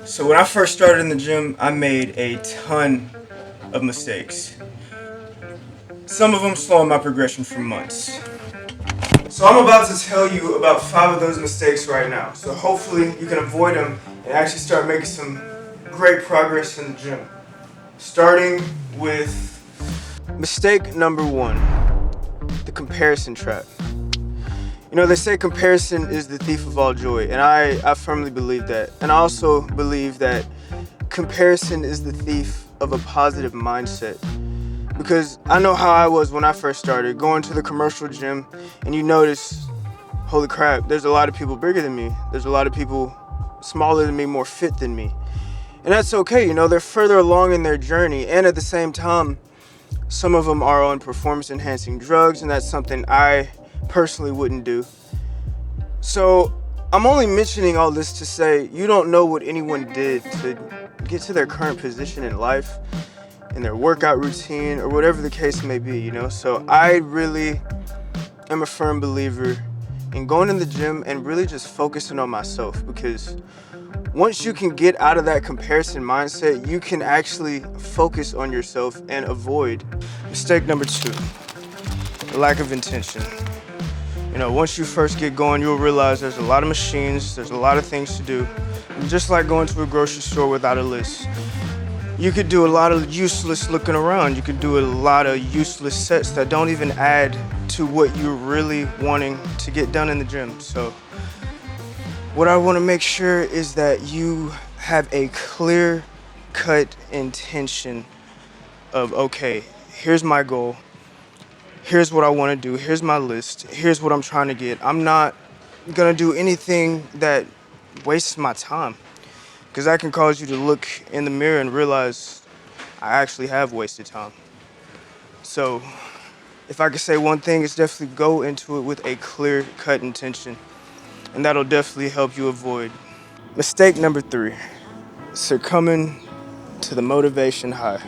So when I first started in the gym, I made a ton of mistakes. Some of them slowing my progression for months. So I'm about to tell you about 5 of those mistakes right now. So hopefully you can avoid them and actually start making some great progress in the gym. Starting with mistake number 1, the comparison trap. You know, they say comparison is the thief of all joy, and I firmly believe that. And I also believe that comparison is the thief of a positive mindset. Because I know how I was when I first started, going to the commercial gym, and you notice, holy crap, there's a lot of people bigger than me. There's a lot of people smaller than me, more fit than me. And that's okay, you know, they're further along in their journey, and at the same time, some of them are on performance enhancing drugs, and that's something I personally wouldn't do. So I'm only mentioning all this to say you don't know what anyone did to get to their current position in life, in their workout routine, or whatever the case may be, you know? So I really am a firm believer in going in the gym and really just focusing on myself, because once you can get out of that comparison mindset, you can actually focus on yourself and avoid mistake number 2, the lack of intention. You know, once you first get going, you'll realize there's a lot of machines, there's a lot of things to do. And just like going to a grocery store without a list. You could do a lot of useless looking around. You could do a lot of useless sets that don't even add to what you're really wanting to get done in the gym. So what I want to make sure is that you have a clear-cut intention of, okay, here's my goal. Here's what I want to do. Here's my list. Here's what I'm trying to get. I'm not going to do anything that wastes my time, because that can cause you to look in the mirror and realize I actually have wasted time. So if I could say one thing, it's definitely go into it with a clear-cut intention, and that'll definitely help you avoid mistake number 3, succumbing to the motivation high.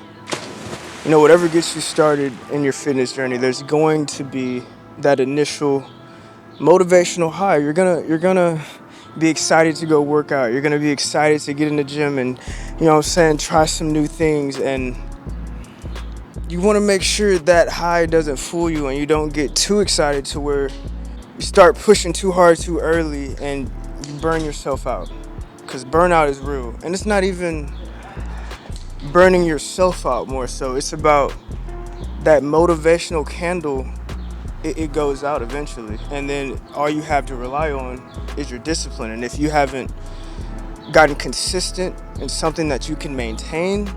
You know, whatever gets you started in your fitness journey, there's going to be that initial motivational high. You're gonna be excited to go work out. You're gonna be excited to get in the gym and, you know what I'm saying, try some new things. And you wanna make sure that high doesn't fool you and you don't get too excited to where you start pushing too hard too early and you burn yourself out. Because burnout is real. And it's not even burning yourself out more so. It's about that motivational candle. It goes out eventually. And then all you have to rely on is your discipline. And if you haven't gotten consistent in something that you can maintain,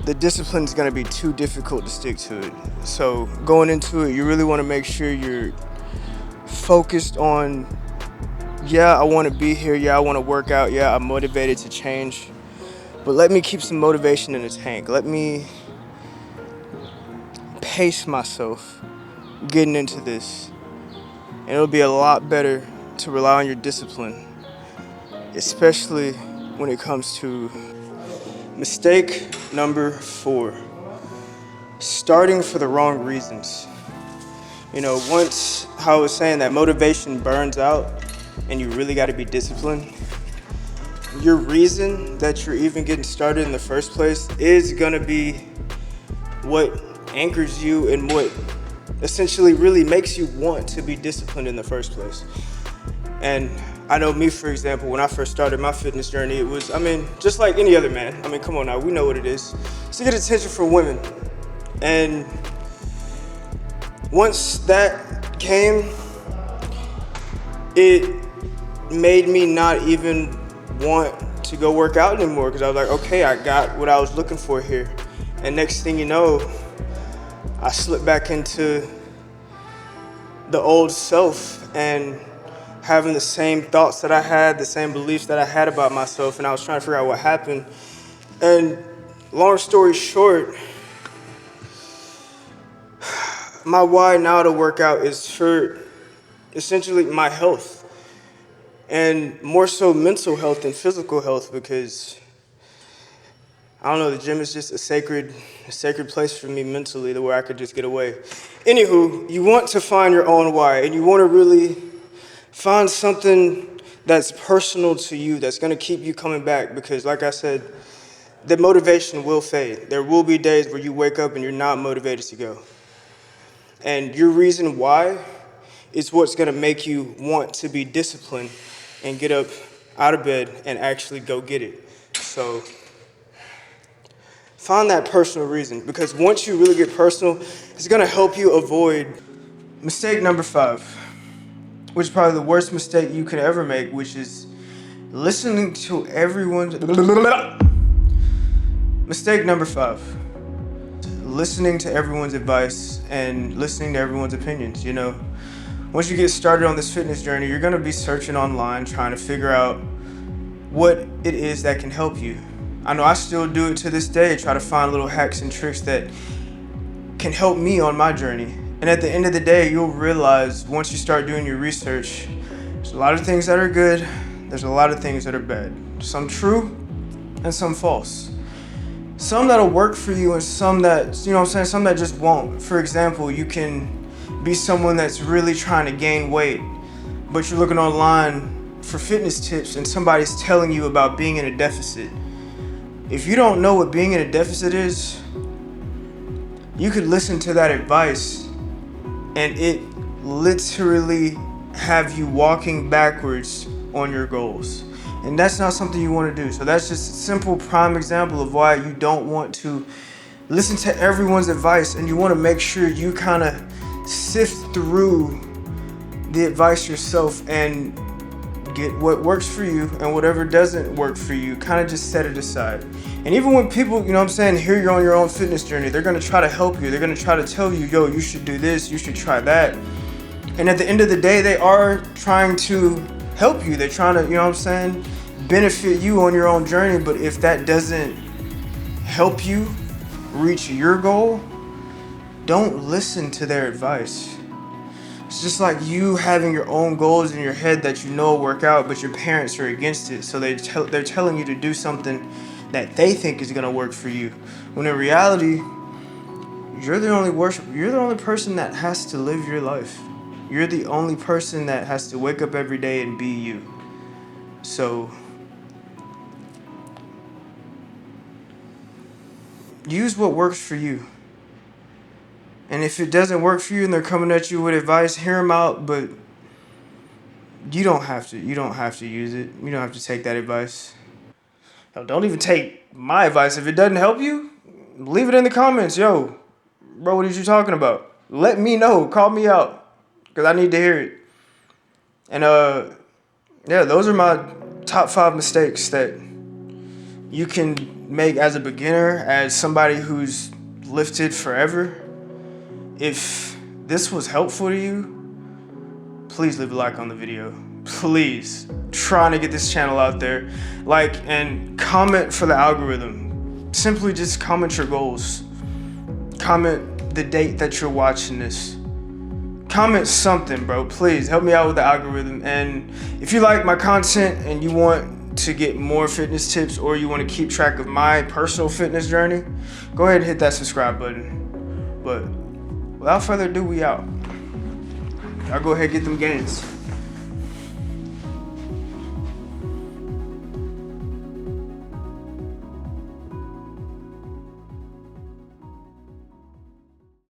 the discipline is going to be too difficult to stick to it. So going into it, you really want to make sure you're focused on, yeah, I want to be here. Yeah, I want to work out. Yeah, I'm motivated to change. But let me keep some motivation in the tank. Let me pace myself getting into this. And it'll be a lot better to rely on your discipline, especially when it comes to mistake number 4, starting for the wrong reasons. You know, once, how I was saying, that motivation burns out and you really got to be disciplined, your reason that you're even getting started in the first place is going to be what anchors you and what essentially really makes you want to be disciplined in the first place. And I know me, for example, when I first started my fitness journey, it was, just like any other man. Come on now, we know what it is. It's to get attention from women. And once that came, it made me not even want to go work out anymore, because I was like, okay, I got what I was looking for here. And next thing you know, I slipped back into the old self and having the same thoughts that I had, the same beliefs that I had about myself, and I was trying to figure out what happened. And long story short, my why now to work out is for essentially my health, and more so mental health than physical health, because I don't know, the gym is just a sacred place for me mentally, to where I could just get away. Anywho, you want to find your own why, and you want to really find something that's personal to you, that's gonna keep you coming back. Because like I said, the motivation will fade. There will be days where you wake up and you're not motivated to go. And your reason why is what's gonna make you want to be disciplined and get up out of bed and actually go get it. So find that personal reason, because once you really get personal, it's gonna help you avoid mistake number 5, which is probably the worst mistake you could ever make, which is listening to everyone's mistake number 5. Listening to everyone's advice and listening to everyone's opinions. You know, once you get started on this fitness journey, you're gonna be searching online, trying to figure out what it is that can help you. I know I still do it to this day, try to find little hacks and tricks that can help me on my journey. And at the end of the day, you'll realize once you start doing your research, there's a lot of things that are good, there's a lot of things that are bad. Some true and some false. Some that'll work for you and some that, you know what I'm saying, some that just won't. For example, you can be someone that's really trying to gain weight, but you're looking online for fitness tips and somebody's telling you about being in a deficit. If you don't know what being in a deficit is, you could listen to that advice and it literally have you walking backwards on your goals. And that's not something you want to do. So that's just a simple prime example of why you don't want to listen to everyone's advice, and you want to make sure you kind of sift through the advice yourself and get what works for you, and whatever doesn't work for you, kind of just set it aside. And even when people, you know what I'm saying, hear you're on your own fitness journey, they're going to try to help you. They're going to try to tell you, yo, you should do this, you should try that. And at the end of the day, they are trying to help you. They're trying to, you know what I'm saying, benefit you on your own journey. But if that doesn't help you reach your goal, don't listen to their advice. It's just like you having your own goals in your head that you know will work out, but your parents are against it. So they're telling you to do something that they think is gonna work for you. When in reality, you're the only person that has to live your life. You're the only person that has to wake up every day and be you. So use what works for you. And if it doesn't work for you and they're coming at you with advice, hear them out, but you don't have to use it. You don't have to take that advice. Hell, don't even take my advice. If it doesn't help you, leave it in the comments. Yo, bro, what are you talking about? Let me know. Call me out, because I need to hear it. And yeah, those are my top 5 mistakes that you can make as a beginner, as somebody who's lifted forever. If this was helpful to you, please leave a like on the video. Please, trying to get this channel out there. Like and comment for the algorithm. Simply just comment your goals. Comment the date that you're watching this. Comment something, bro. Please help me out with the algorithm. And if you like my content and you want to get more fitness tips, or you want to keep track of my personal fitness journey, go ahead and hit that subscribe button. But without further ado, we out. Y'all go ahead and get them gains.